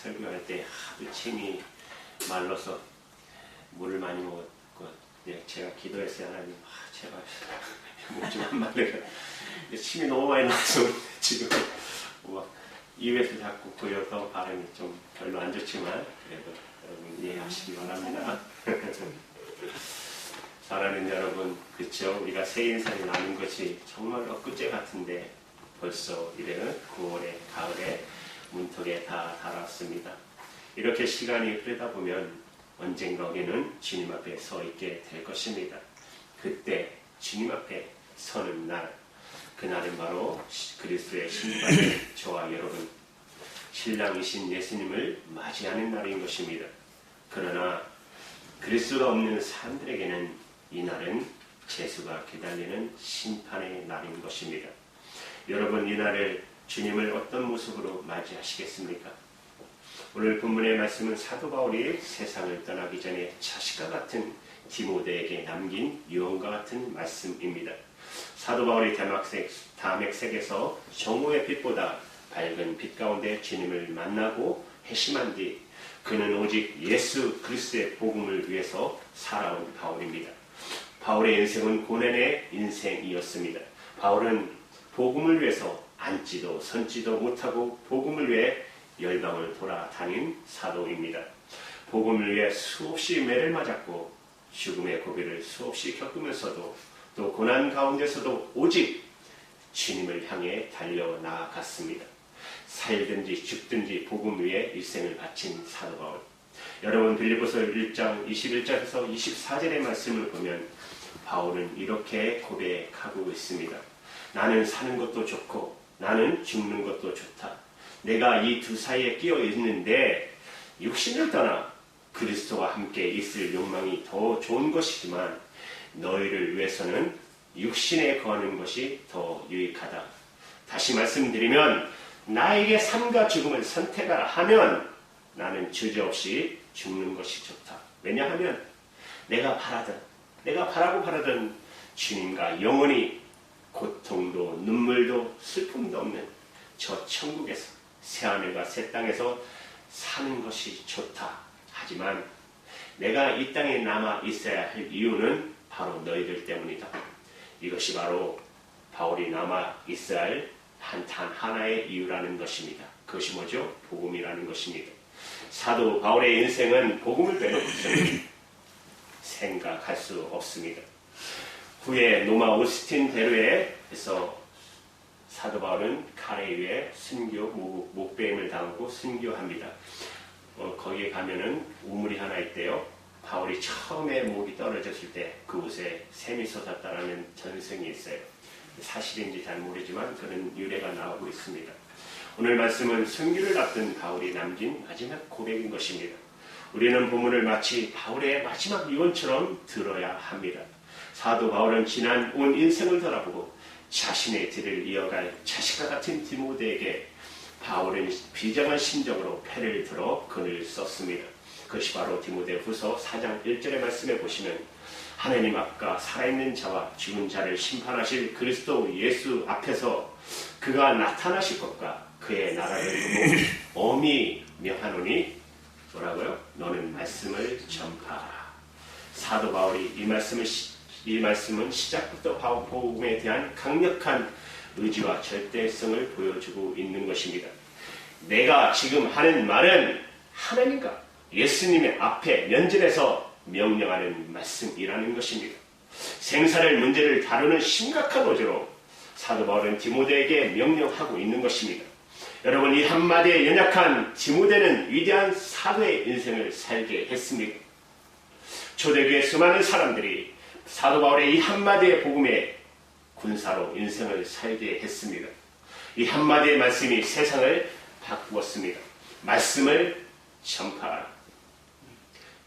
설교할 때 하도 침이 말라서 물을 많이 먹었고, 제가 기도했어요. 하나님, 제발 목 좀 안 말려요. 침이 너무 많이 나서 지금 입에서 자꾸 고여서 발음이 좀 별로 안 좋지만 그래도 여러분 이해하시기 바랍니다. 사랑하는 여러분, 그렇죠? 우리가 새 인생이 나는 것이 정말 엊그제 같은데 벌써 이래는 9월에 가을에 문턱에 다 달았습니다. 이렇게 시간이 흐르다 보면 언젠가 우리는 주님 앞에 서 있게 될 것입니다. 그때 주님 앞에 서는 날, 그날은 바로 그리스도의 심판에 저와 여러분, 신랑이신 예수님을 맞이하는 날인 것입니다. 그러나 그리스도가 없는 사람들에게는 이 날은 재수가 기다리는 심판의 날인 것입니다. 여러분, 이 날을 주님을 어떤 모습으로 맞이하시겠습니까? 오늘 본문의 말씀은 사도 바울이 세상을 떠나기 전에 자식과 같은 디모데에게 남긴 유언과 같은 말씀입니다. 사도 바울이 다맥색에서 정오의 빛보다 밝은 빛 가운데 주님을 만나고 회심한 뒤 그는 오직 예수 그리스도의 복음을 위해서 살아온 바울입니다. 바울의 인생은 고난의 인생이었습니다. 바울은 복음을 위해서 앉지도 선지도 못하고 복음을 위해 열방을 돌아다닌 사도입니다. 복음을 위해 수없이 매를 맞았고 죽음의 고비를 수없이 겪으면서도 또 고난 가운데서도 오직 주님을 향해 달려나갔습니다. 살든지 죽든지 복음 위에 일생을 바친 사도 바울. 여러분, 빌립보서 1장 21절에서 24절의 말씀을 보면 바울은 이렇게 고백하고 있습니다. 나는 사는 것도 좋고 나는 죽는 것도 좋다. 내가 이 두 사이에 끼어 있는데 육신을 떠나 그리스도와 함께 있을 욕망이 더 좋은 것이지만 너희를 위해서는 육신에 거하는 것이 더 유익하다. 다시 말씀드리면 나에게 삶과 죽음을 선택하라 하면 나는 주저없이 죽는 것이 좋다. 왜냐하면 내가 바라던 주님과 영원히 고통도 눈물도 슬픔도 없는 저 천국에서 새하늘과 새 땅에서 사는 것이 좋다. 하지만 내가 이 땅에 남아 있어야 할 이유는 바로 너희들 때문이다. 이것이 바로 바울이 남아 있어야 할 단 하나의 이유라는 것입니다. 그것이 뭐죠? 복음이라는 것입니다. 사도 바울의 인생은 복음을 빼놓고는 생각할 수 없습니다. 후에 노마 오스틴 대로에서 사도 바울은 칼에 의해 목베임을 당하고 순교합니다. 거기에 가면은 우물이 하나 있대요. 바울이 처음에 목이 떨어졌을 때 그곳에 샘이 솟았다라는 전승이 있어요. 사실인지 잘 모르지만 그런 유래가 나오고 있습니다. 오늘 말씀은 순교를 앞둔 바울이 남긴 마지막 고백인 것입니다. 우리는 본문을 마치 바울의 마지막 유언처럼 들어야 합니다. 사도 바울은 지난 온 인생을 돌아보고 자신의 길을 이어갈 자식과 같은 디모데에게 바울은 비장한 심정으로 패를 들어 글을 썼습니다. 그것이 바로 디모데후서 4장 1절의 말씀에 보시면 하나님 앞과 살아있는 자와 죽은 자를 심판하실 그리스도 예수 앞에서 그가 나타나실 것과 그의 나라를 두고 엄히 명하노니 뭐라고요? 너는 말씀을 전파하라. 사도 바울이 이 말씀은 시작부터 복음에 대한 강력한 의지와 절대성을 보여주고 있는 것입니다. 내가 지금 하는 말은 하나님과 예수님의 앞에 면전에서 명령하는 말씀이라는 것입니다. 생사의 문제를 다루는 심각한 어조로 사도 바울은 디모데에게 명령하고 있는 것입니다. 여러분, 이 한마디에 연약한 디모데는 위대한 사도의 인생을 살게 했습니다. 초대교회 수많은 사람들이 사도 바울의 이 한마디의 복음에 군사로 인생을 살게 했습니다. 이 한마디의 말씀이 세상을 바꾸었습니다. 말씀을 전파하라.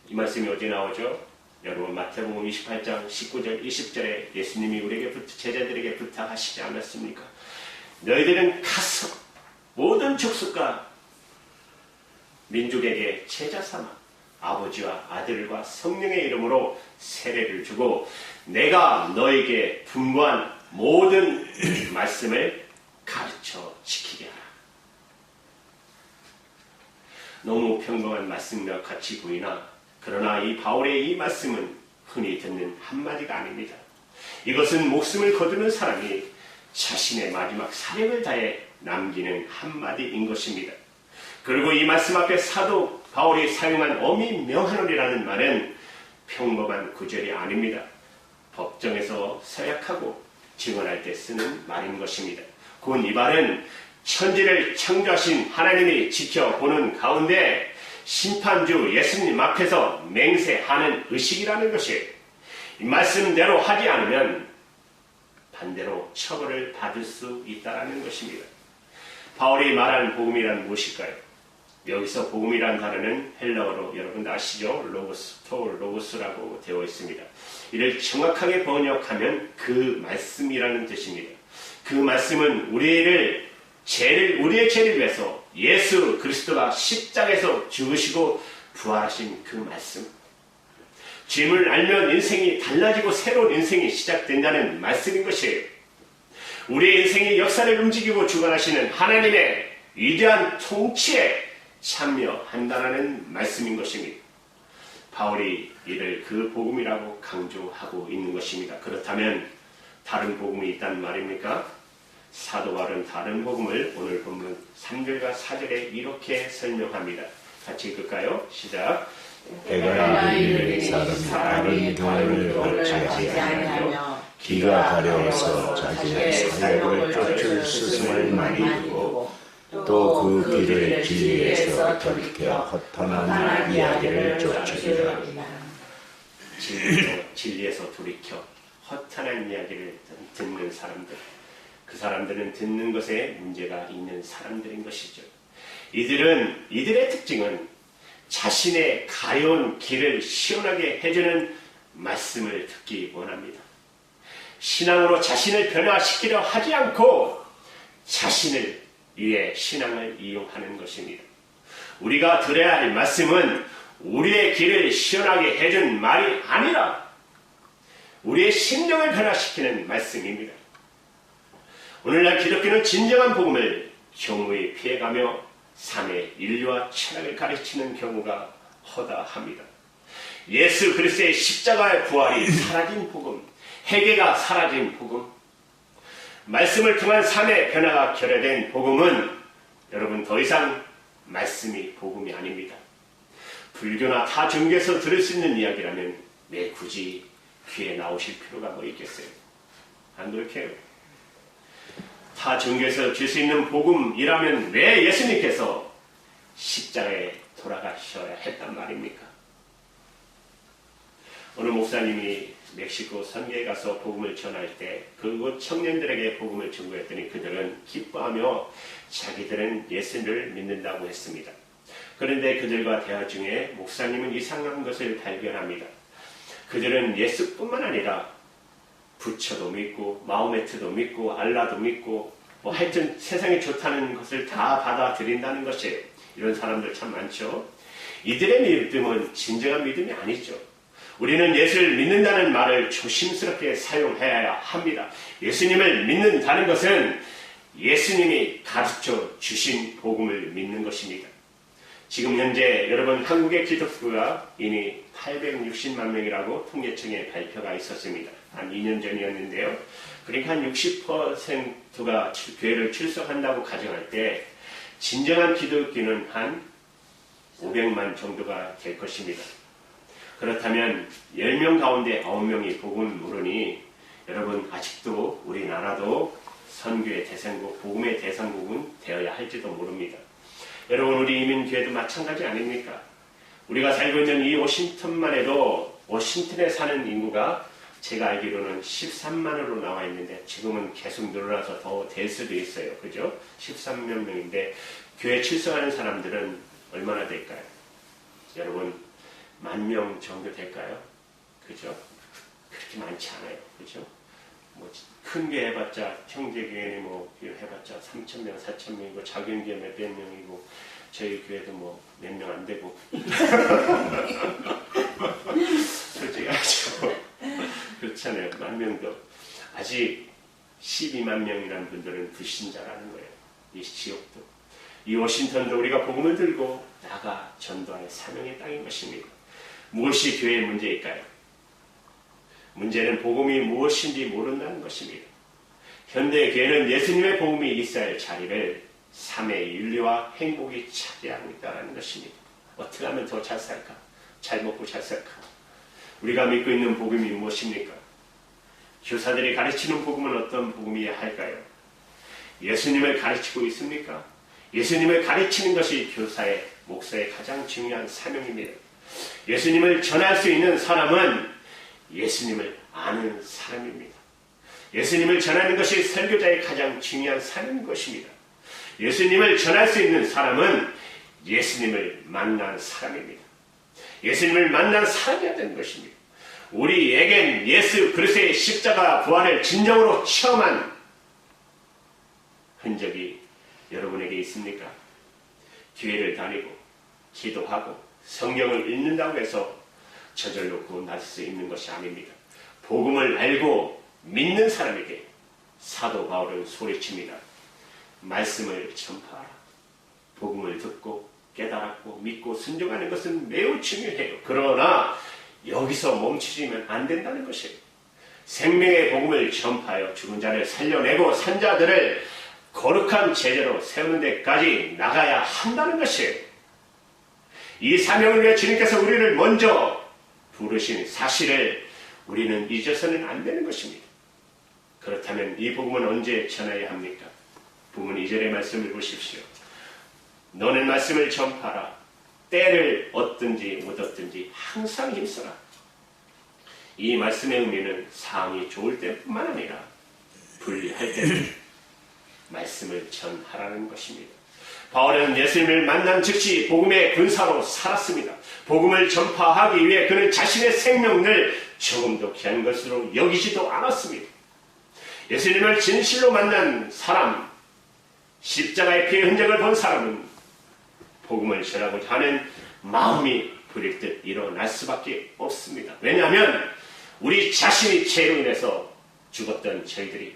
이 말씀이 어디 나오죠? 여러분, 마태복음 28장 19절 20절에 예수님이 우리에게 제자들에게 부탁하시지 않았습니까? 너희들은 가서 모든 족속과 민족에게 제자 삼아 아버지와 아들과 성령의 이름으로 세례를 주고 내가 너에게 분부한 모든 말씀을 가르쳐 지키게 하라. 너무 평범한 말씀과 같이 보이나 그러나 이 바울의 이 말씀은 흔히 듣는 한마디가 아닙니다. 이것은 목숨을 거두는 사람이 자신의 마지막 사력을 다해 남기는 한마디인 것입니다. 그리고 이 말씀 앞에 사도 바울이 사용한 어미 명하노니라는 말은 평범한 구절이 아닙니다. 법정에서 서약하고 증언할 때 쓰는 말인 것입니다. 곧 이 말은 천지를 창조하신 하나님이 지켜보는 가운데 심판주 예수님 앞에서 맹세하는 의식이라는 것이에요. 이 말씀대로 하지 않으면 반대로 처벌을 받을 수 있다는 것입니다. 바울이 말한 복음이란 무엇일까요? 여기서 복음이란 단어는 헬라어로 여러분 아시죠? 로고스라고 되어 있습니다. 이를 정확하게 번역하면 그 말씀이라는 뜻입니다. 그 말씀은 우리의 죄를 위해서 예수 그리스도가 십자가에서 죽으시고 부활하신 그 말씀. 주님을 알면 인생이 달라지고 새로운 인생이 시작된다는 말씀인 것이에요. 우리의 인생의 역사를 움직이고 주관하시는 하나님의 위대한 통치에 참여한다는 말씀인 것입니다. 바울이 이를 그 복음이라고 강조하고 있는 것입니다. 그렇다면 다른 복음이 있단 말입니까? 사도 바울은 다른 복음을 오늘 본문 3절과 4절에 이렇게 설명합니다. 같이 읽을까요? 시작. 때가 이르니 사람이 교회를 어찌하지 아니하며 기가 가려워서 자기의 사역을 쫓을 스승을 많이 두고 또 그 길을 진리에서 돌이켜 허탄한 이야기를 쫓으리라. 진리에서 돌이켜 허탄한 이야기를 듣는 사람들, 그 사람들은 듣는 것에 문제가 있는 사람들인 것이죠. 이들의 특징은 자신의 가려운 길을 시원하게 해주는 말씀을 듣기 원합니다. 신앙으로 자신을 변화시키려 하지 않고 자신을 위해 신앙을 이용하는 것입니다. 우리가 들어야 할 말씀은 우리의 길을 시원하게 해준 말이 아니라 우리의 심령을 변화시키는 말씀입니다. 오늘날 기독교는 진정한 복음을 경우에 피해가며 삶의 인류와 철학을 가르치는 경우가 허다합니다. 예수 그리스도의 십자가의 부활이 사라진 복음, 회개가 사라진 복음, 말씀을 통한 삶의 변화가 결여된 복음은 여러분 더 이상 말씀이 복음이 아닙니다. 불교나 타 종교에서 들을 수 있는 이야기라면 왜 굳이 귀에 나오실 필요가 뭐 있겠어요? 안 그렇게요? 타 종교에서 줄 수 있는 복음이라면 왜 예수님께서 십자가에 돌아가셔야 했단 말입니까? 어느 목사님이 멕시코 선교에 가서 복음을 전할 때 그곳 청년들에게 복음을 전거했더니 그들은 기뻐하며 자기들은 예수를 믿는다고 했습니다. 그런데 그들과 대화 중에 목사님은 이상한 것을 발견합니다. 그들은 예수뿐만 아니라 부처도 믿고 마호메트도 믿고 알라도 믿고 뭐 하여튼 세상에 좋다는 것을 다 받아들인다는 것이에요. 이런 사람들 참 많죠. 이들의 믿음은 진정한 믿음이 아니죠. 우리는 예수를 믿는다는 말을 조심스럽게 사용해야 합니다. 예수님을 믿는다는 것은 예수님이 가르쳐 주신 복음을 믿는 것입니다. 지금 현재 여러분 한국의 기독교가 이미 860만 명이라고 통계청에 발표가 있었습니다. 한 2년 전이었는데요. 그러니까 한 60%가 교회를 출석한다고 가정할 때 진정한 기독교는 한 500만 정도가 될 것입니다. 그렇다면 10명 가운데 9명이 복음을 모르니 여러분 아직도 우리나라도 선교의 대상국, 복음의 대상국은 되어야 할지도 모릅니다. 여러분 우리 이민교회도 마찬가지 아닙니까? 우리가 살고 있는 이 워싱턴만 해도 워싱턴에 사는 인구가 제가 알기로는 13만으로 나와 있는데 지금은 계속 늘어나서 더 될 수도 있어요. 그죠? 13만 명인데 교회 출석하는 사람들은 얼마나 될까요? 여러분 10,000명 정도 될까요? 그죠? 그렇게 많지 않아요. 그죠? 뭐 큰 게 해봤자 형제교회는 뭐 해봤자 3,000명, 4,000명이고 작은 교회 몇백 명이고 저희 교회도 뭐 몇 명 안 되고 솔직히 하죠. 그렇잖아요. 10,000명도 아직 12만 명이라는 분들은 불신자라는 거예요. 이 지역도. 이 워싱턴도 우리가 복음을 들고 나가 전도할 사명의 땅인 것입니다. 무엇이 교회의 문제일까요? 문제는 복음이 무엇인지 모른다는 것입니다. 현대 교회는 예수님의 복음이 있어야 할 자리를 삶의 윤리와 행복이 차지하고 있다는 것입니다. 어떻게 하면 더 잘 살까? 잘 먹고 잘 살까? 우리가 믿고 있는 복음이 무엇입니까? 교사들이 가르치는 복음은 어떤 복음이어야 할까요? 예수님을 가르치고 있습니까? 예수님을 가르치는 것이 교사의 목사의 가장 중요한 사명입니다. 예수님을 전할 수 있는 사람은 예수님을 아는 사람입니다. 예수님을 전하는 것이 설교자의 가장 중요한 사명인 것입니다. 예수님을 전할 수 있는 사람은 예수님을 만난 사람입니다. 예수님을 만난 사람이어야 되는 것입니다. 우리에겐 예수 그리스도의 십자가 부활을 진정으로 체험한 흔적이 여러분에게 있습니까? 교회를 다니고 기도하고 성경을 읽는다고 해서 저절로 구원받을 수 있는 것이 아닙니다. 복음을 알고 믿는 사람에게 사도 바울은 소리칩니다. 말씀을 전파하라. 복음을 듣고 깨달았고 믿고 순종하는 것은 매우 중요해요. 그러나 여기서 멈추시면 안 된다는 것이에요. 생명의 복음을 전파하여 죽은 자를 살려내고 산 자들을 거룩한 제자로 세우는 데까지 나가야 한다는 것이에요. 이 사명을 위해 주님께서 우리를 먼저 부르신 사실을 우리는 잊어서는 안 되는 것입니다. 그렇다면 이 복음은 언제 전해야 합니까? 부문 2절의 말씀을 보십시오. 너는 말씀을 전파하라. 때를 얻든지 못 얻든지 항상 힘써라. 이 말씀의 의미는 상황이 좋을 때뿐만 아니라 불리할 때도 말씀을 전하라는 것입니다. 바울은 예수님을 만난 즉시 복음의 군사로 살았습니다. 복음을 전파하기 위해 그는 자신의 생명을 조금도 귀한 것으로 여기지도 않았습니다. 예수님을 진실로 만난 사람, 십자가의 피의 흔적을 본 사람은 복음을 전하고자 하는 마음이 불일듯 일어날 수밖에 없습니다. 왜냐하면 우리 자신이 죄로 인해서 죽었던 저희들이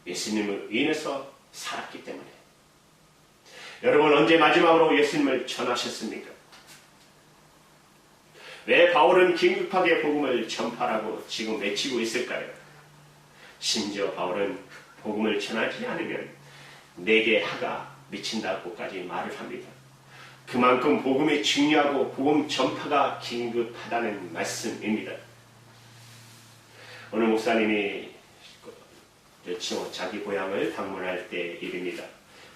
예수님을 인해서 살았기 때문에. 여러분 언제 마지막으로 예수님을 전하셨습니까? 왜 바울은 긴급하게 복음을 전파라고 지금 외치고 있을까요? 심지어 바울은 복음을 전하지 않으면 내게 하가 미친다고까지 말을 합니다. 그만큼 복음이 중요하고 복음 전파가 긴급하다는 말씀입니다. 어느 목사님이 자기 고향을 방문할 때 일입니다.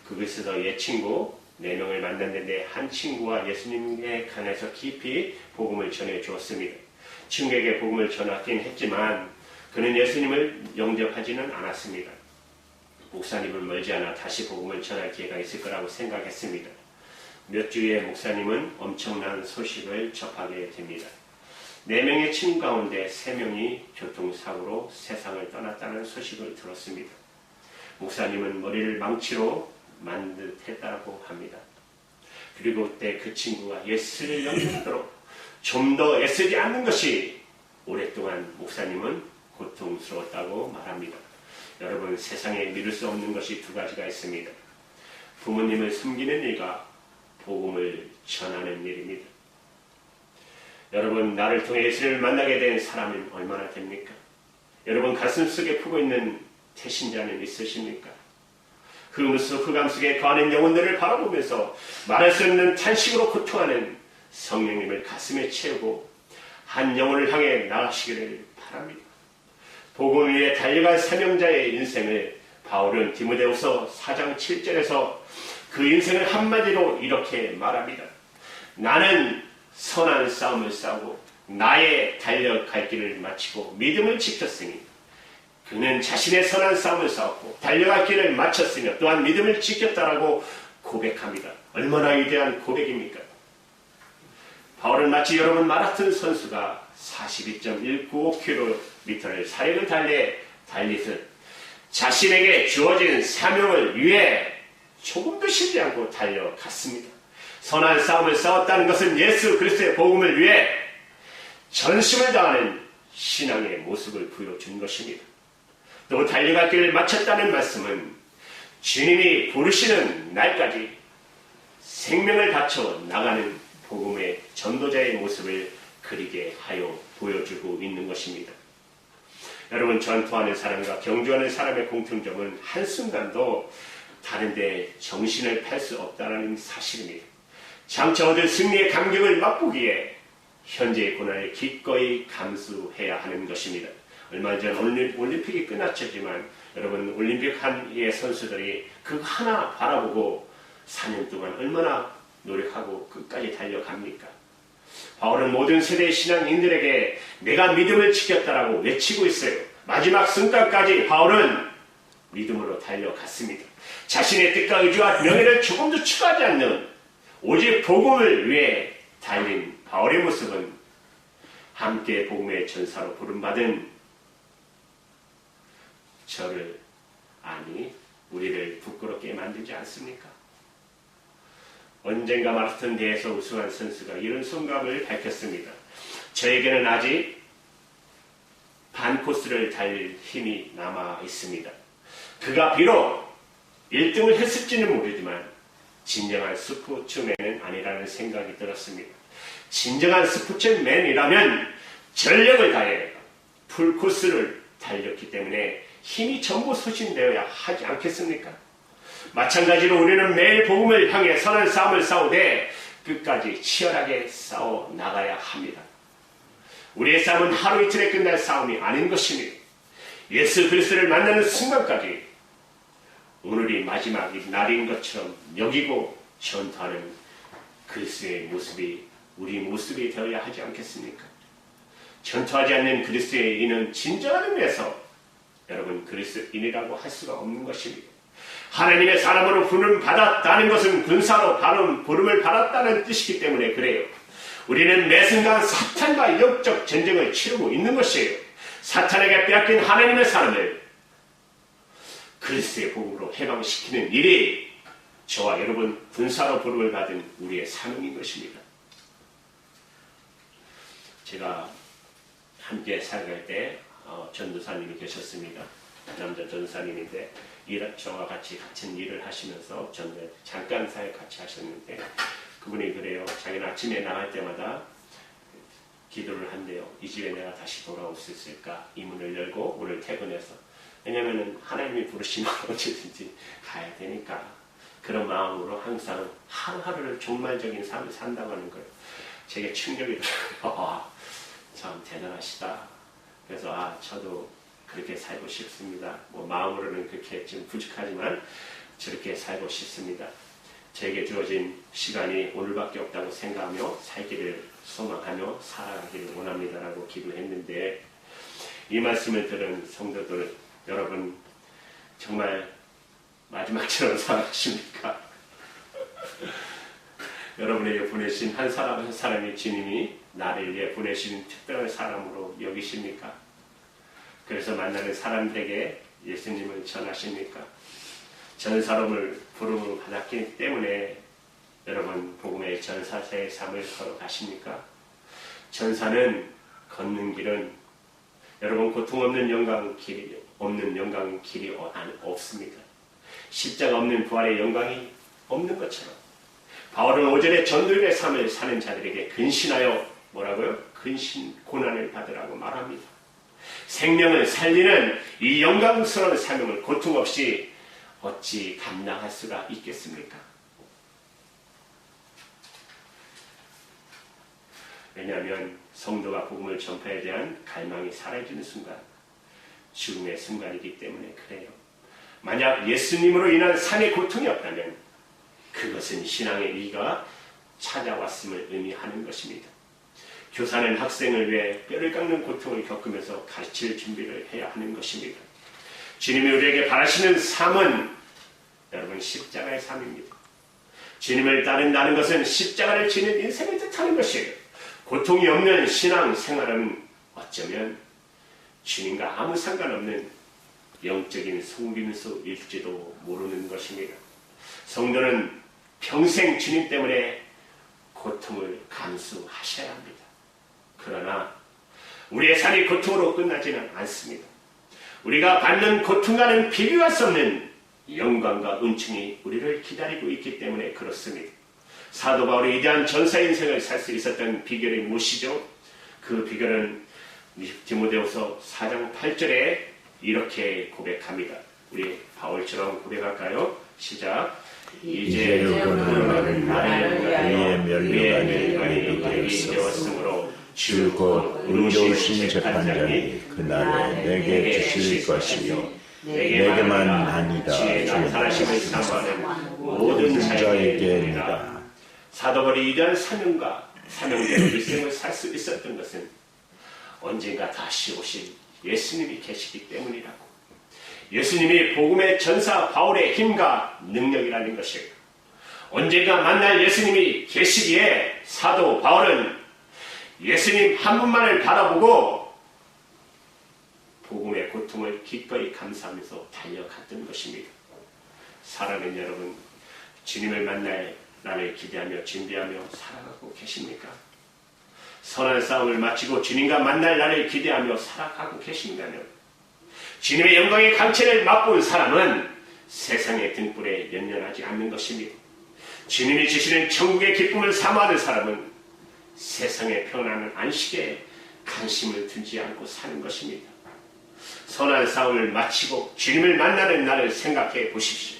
그곳에서 옛 친구 4명을 만났는데 한 친구와 예수님에 관해서 깊이 복음을 전해 주었습니다. 친구에게 복음을 전하긴 했지만 그는 예수님을 영접하지는 않았습니다. 목사님은 멀지 않아 다시 복음을 전할 기회가 있을 거라고 생각했습니다. 몇 주에 목사님은 엄청난 소식을 접하게 됩니다. 4명의 친구 가운데 3명이 교통사고로 세상을 떠났다는 소식을 들었습니다. 목사님은 머리를 망치로 만듯했다고 합니다. 그리고 그때 그 친구가 예수를 영접하도록 좀 더 애쓰지 않는 것이 오랫동안 목사님은 고통스러웠다고 말합니다. 여러분 세상에 믿을 수 없는 것이 2가지가 있습니다. 부모님을 숨기는 일과 복음을 전하는 일입니다. 여러분 나를 통해 예수를 만나게 된 사람은 얼마나 됩니까? 여러분 가슴속에 품고 있는 태신자는 있으십니까? 흑암 속에 거하는 영혼들을 바라보면서 말할 수 없는 탄식으로 고통하는 성령님을 가슴에 채우고 한 영혼을 향해 나가시기를 바랍니다. 복음을 위해 달려갈 사명자의 인생을 바울은 디모데후서 4장 7절에서 그 인생을 한마디로 이렇게 말합니다. 나는 선한 싸움을 싸우고 나의 달려갈 길을 마치고 믿음을 지켰으니 그는 자신의 선한 싸움을 싸웠고 달려갈 길을 마쳤으며 또한 믿음을 지켰다라고 고백합니다. 얼마나 위대한 고백입니까? 바울은 마치 여러분 마라톤 선수가 42.195km를 사력을 달리듯 자신에게 주어진 사명을 위해 조금도 쉬지 않고 달려갔습니다. 선한 싸움을 싸웠다는 것은 예수 그리스도의 복음을 위해 전심을 다하는 신앙의 모습을 보여준 것입니다. 또 달려갈 길을 마쳤다는 말씀은 주님이 부르시는 날까지 생명을 바쳐 나가는 복음의 전도자의 모습을 그리게 하여 보여주고 있는 것입니다. 여러분, 전투하는 사람과 경주하는 사람의 공통점은 한순간도 다른데 정신을 팔 수 없다는 사실입니다. 장차 얻을 승리의 감격을 맛보기에 현재의 고난을 기꺼이 감수해야 하는 것입니다. 얼마 전 올림픽이 끝났지만 여러분, 올림픽 한의 선수들이 그거 하나 바라보고 4년 동안 얼마나 노력하고 끝까지 달려갑니까? 바울은 모든 세대의 신앙인들에게 내가 믿음을 지켰다라고 외치고 있어요. 마지막 순간까지 바울은 믿음으로 달려갔습니다. 자신의 뜻과 의지와 명예를 조금도 추구하지 않는 오직 복음을 위해 달린 바울의 모습은 함께 복음의 전사로 부름받은 저를, 아니 우리를 부끄럽게 만들지 않습니까? 언젠가 마라톤 대회에서 우승한 선수가 이런 소감을 밝혔습니다. 저에게는 아직 반 코스를 달릴 힘이 남아 있습니다. 그가 비록 1등을 했을지는 모르지만 진정한 스포츠맨은 아니라는 생각이 들었습니다. 진정한 스포츠맨이라면 전력을 다해 풀코스를 달렸기 때문에 힘이 전부 소진되어야 하지 않겠습니까? 마찬가지로 우리는 매일 복음을 향해 선한 싸움을 싸우되 끝까지 치열하게 싸워 나가야 합니다. 우리의 싸움은 하루 이틀에 끝날 싸움이 아닌 것입니다. 예수 그리스도를 만나는 순간까지 오늘이 마지막 날인 것처럼 여기고 전투하는 그리스도의 모습이 우리 모습이 되어야 하지 않겠습니까? 전투하지 않는 그리스도인은 진정한 의미에서 여러분 그리스도인이라고 할 수가 없는 것입니다. 하나님의 사람으로 부름 받았다는 것은 군사로 부름을 받았다는 뜻이기 때문에 그래요. 우리는 매 순간 사탄과 영적 전쟁을 치르고 있는 것이에요. 사탄에게 빼앗긴 하나님의 사람을 그리스도의 복음으로 해방시키는 일이 저와 여러분 군사로 부름을 받은 우리의 사명인 것입니다. 제가 함께 살아갈 때 전도사님이 계셨습니다. 남자 전도사님인데 저와 같이 같은 일을 하시면서 전도에 잠깐 사역 같이 하셨는데 그분이 그래요. 자기는 아침에 나갈 때마다 기도를 한대요. 이 집에 내가 다시 돌아올 수 있을까? 이 문을 열고 오늘 퇴근해서. 왜냐하면 하나님이 부르시면 언제든지 가야 되니까. 그런 마음으로 항상 하루하루를 종말적인 삶을 산다고 하는 거예요. 제게 충격이 들어요. 참 대단하시다. 그래서 저도 그렇게 살고 싶습니다. 마음으로는 그렇게 좀 부족하지만 저렇게 살고 싶습니다. 제게 주어진 시간이 오늘밖에 없다고 생각하며 살기를 소망하며 살아가기를 원합니다라고 기도했는데 이 말씀을 들은 성도들 여러분 정말 마지막처럼 살아가십니까? 여러분에게 보내신 한 사람 한 사람의 주님이 나를 위해 보내신 특별한 사람으로 여기십니까? 그래서 만나는 사람들에게 예수님을 전하십니까? 전사람을 부름을 받았기 때문에 여러분 복음의 전사자의 삶을 걸어가십니까? 전사는 걷는 길은 여러분 고통 없는 영광 길이 없습니다. 십자가 없는 부활의 영광이 없는 것처럼 바울은 오전에 전도의 삶을 사는 자들에게 근신하여 뭐라고요? 근신 고난을 받으라고 말합니다. 생명을 살리는 이 영광스러운 사명을 고통 없이 어찌 감당할 수가 있겠습니까? 왜냐하면 성도가 복음을 전파에 대한 갈망이 사라지는 순간 죽음의 순간이기 때문에 그래요. 만약 예수님으로 인한 삶의 고통이 없다면 그것은 신앙의 위기가 찾아왔음을 의미하는 것입니다. 교사는 학생을 위해 뼈를 깎는 고통을 겪으면서 가르칠 준비를 해야 하는 것입니다. 주님이 우리에게 바라시는 삶은 여러분 십자가의 삶입니다. 주님을 따른다는 것은 십자가를 지는 인생을 뜻하는 것이에요. 고통이 없는 신앙 생활은 어쩌면 주님과 아무 상관없는 영적인 속임수일지도 모르는 것입니다. 성도는 평생 주님 때문에 고통을 감수하셔야 합니다. 그러나 우리의 삶이 고통으로 끝나지는 않습니다. 우리가 받는 고통과는 비교할 수 없는 영광과 은총이 우리를 기다리고 있기 때문에 그렇습니다. 사도 바울이 위대한 전사 인생을 살 수 있었던 비결이 무엇이죠? 그 비결은 디모데후서 4장 8절에 이렇게 고백합니다. 우리 바울처럼 고백할까요? 시작. 이제 그는 나를 위하여 멸류관이 되게 되었으므로 주 곧 의로우신 재판장이 그날에 내게 주실 것이요 내게만 아니라 주의 나타나심을 사모하는 모든 자에게니라. 사도 바울이 위대한 사명대로 일생을 살 수 있었던 것은 언젠가 다시 오실 예수님이 계시기 때문이라고. 예수님이 복음의 전사 바울의 힘과 능력이라는 것이에요. 언젠가 만날 예수님이 계시기에 사도 바울은 예수님 한 분만을 바라보고 복음의 고통을 기꺼이 감사하면서 달려갔던 것입니다. 사랑하는 여러분, 주님을 만날 날을 기대하며 준비하며 살아가고 계십니까? 선한 싸움을 마치고 주님과 만날 날을 기대하며 살아가고 계신다면 주님의 영광의 강체를 맛본 사람은 세상의 등불에 연연하지 않는 것입니다. 주님이 주시는 천국의 기쁨을 사모하는 사람은 세상의 평안한 안식에 관심을 두지 않고 사는 것입니다. 선한 싸움을 마치고 주님을 만나는 날을 생각해 보십시오.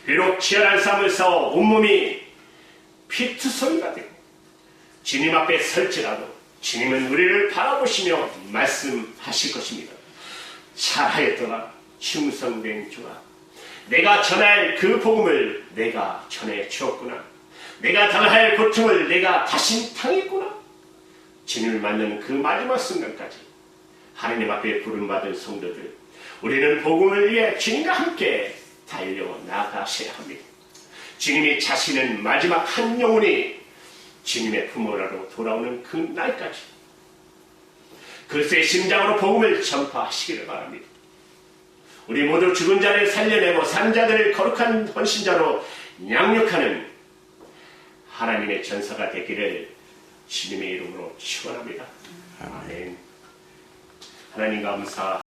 비록 치열한 싸움을 싸워 온몸이 피투성이가 되고 주님 앞에 설지라도 주님은 우리를 바라보시며 말씀하실 것입니다. 잘하였더라 충성된 주아, 내가 전할 그 복음을 내가 전해 주었구나. 내가 당할 고통을 내가 다시 당했구나. 주님을 만나는 그 마지막 순간까지 하나님 앞에 부름받은 성도들, 우리는 복음을 위해 주님과 함께 달려나가셔야 합니다. 주님이 자신은 마지막 한 영혼이 주님의 부모라로 돌아오는 그 날까지 그리스도의 심장으로 복음을 전파하시기를 바랍니다. 우리 모두 죽은 자를 살려내고 산 자들을 거룩한 헌신자로 양육하는 하나님의 전사가 되기를 주님의 이름으로 축원합니다. 아멘. 하나님 감사.